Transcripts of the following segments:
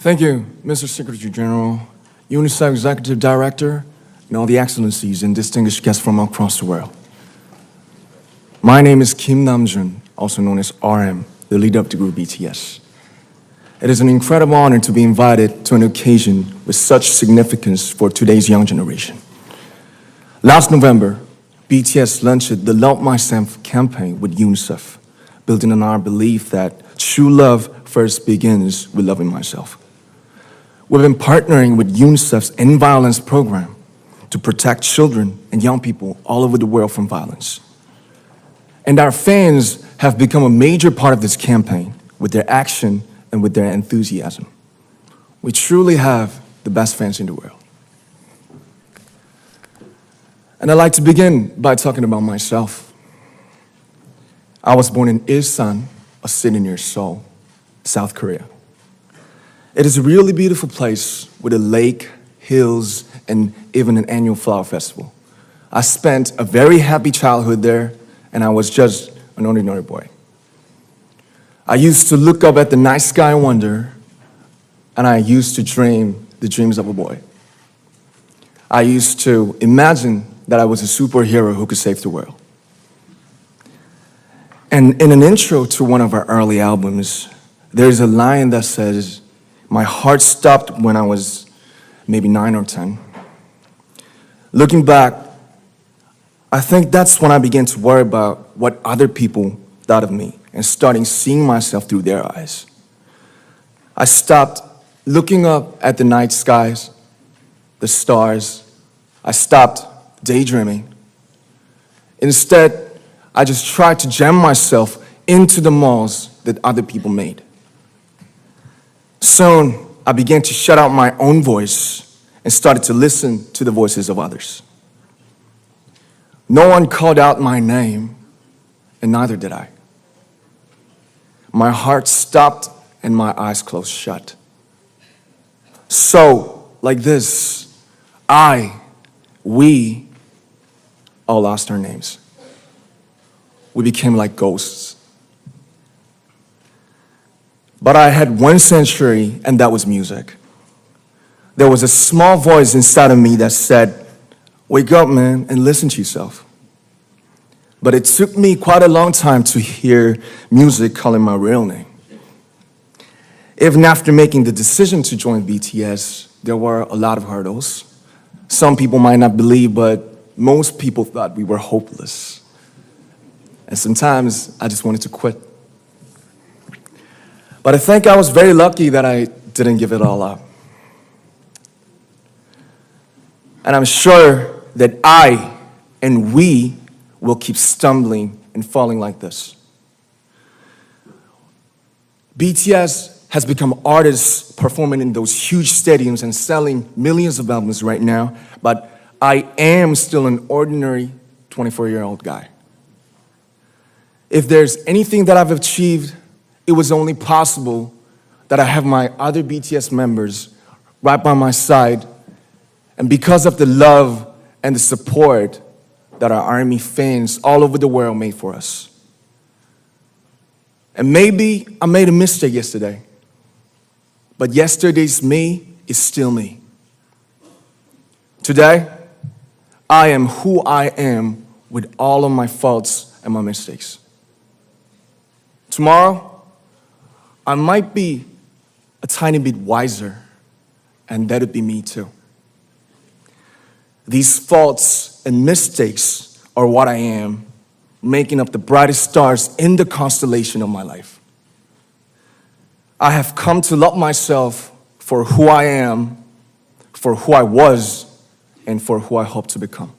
Thank you, Mr. Secretary General, UNICEF Executive Director, and all the excellencies and distinguished guests from across the world. My name is Kim Namjoon, also known as RM, the leader of the group BTS. It is an incredible honor to be invited to an occasion with such significance for today's young generation. Last November, BTS launched the Love Myself campaign with UNICEF, building on our belief that true love first begins with loving myself. We've been partnering with UNICEF's End Violence program to protect children and young people all over the world from violence. And our fans have become a major part of this campaign with their action and with their enthusiasm. We truly have the best fans in the world. And I'd like to begin by talking about myself. I was born in Ilsan, a city near Seoul, South Korea. It is a really beautiful place with a lake, hills, and even an annual flower festival. I spent a very happy childhood there, and I was just an ordinary boy. I used to look up at the night sky and wonder, and I used to dream the dreams of a boy. I used to imagine that I was a superhero who could save the world. And in an intro to one of our early albums, there's a line that says, "My heart stopped when I was maybe 9 or 10. Looking back, I think that's when I began to worry about what other people thought of me and starting seeing myself through their eyes. I stopped looking up at the night skies, the stars. I stopped daydreaming. Instead, I just tried to jam myself into the malls that other people made. Soon, I began to shut out my own voice and started to listen to the voices of others. No one called out my name, and neither did I. My heart stopped and my eyes closed shut. So, like this, we all lost our names. We became like ghosts. But I had one sanctuary, and that was music. There was a small voice inside of me that said, "Wake up, man, and listen to yourself." But it took me quite a long time to hear music calling my real name. Even after making the decision to join BTS, there were a lot of hurdles. Some people might not believe, but most people thought we were hopeless. And sometimes I just wanted to quit. But I think I was very lucky that I didn't give it all up. And I'm sure that I and we will keep stumbling and falling like this. BTS has become artists performing in those huge stadiums and selling millions of albums right now, but I am still an ordinary 24-year-old guy. If there's anything that I've achieved, it was only possible that I have my other BTS members right by my side, and because of the love and the support that our ARMY fans all over the world made for us. And maybe I made a mistake yesterday, but yesterday's me is still me. Today, I am who I am with all of my faults and my mistakes. Tomorrow, I might be a tiny bit wiser, and that would be me too. These faults and mistakes are what I am, making up the brightest stars in the constellation of my life. I have come to love myself for who I am, for who I was, and for who I hope to become.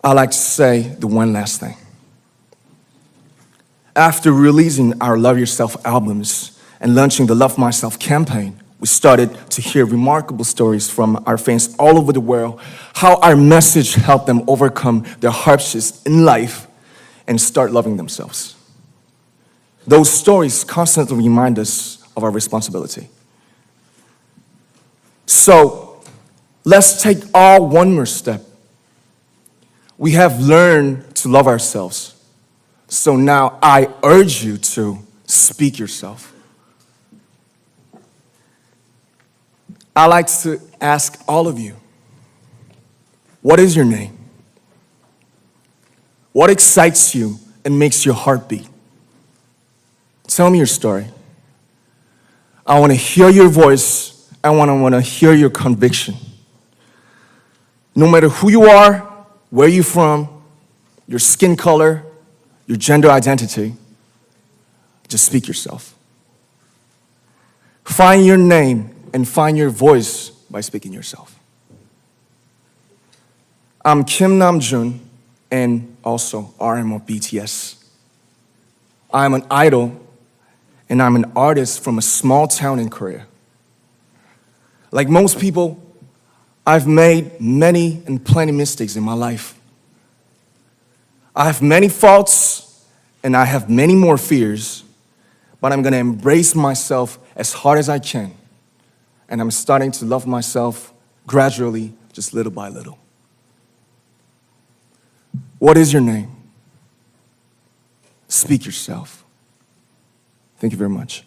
I'd like to say the one last thing. After releasing our Love Yourself albums and launching the Love Myself campaign, we started to hear remarkable stories from our fans all over the world, how our message helped them overcome their hardships in life and start loving themselves. Those stories constantly remind us of our responsibility. So, let's take all one more step. We have learned to love ourselves. So now I urge you to speak yourself. I like to ask all of you, what is your name? What excites you and makes your heart beat? Tell me your story. I want to hear your voice. I want to hear your conviction. No matter who you are, where you're from, your skin color, your gender identity, just speak yourself. Find your name and find your voice by speaking yourself. I'm Kim Namjoon and also RM of BTS. I'm an idol and I'm an artist from a small town in Korea. Like most people, I've made many and plenty mistakes in my life. I have many faults and I have many more fears, but I'm gonna embrace myself as hard as I can. And I'm starting to love myself gradually, just little by little. What is your name? Speak yourself. Thank you very much.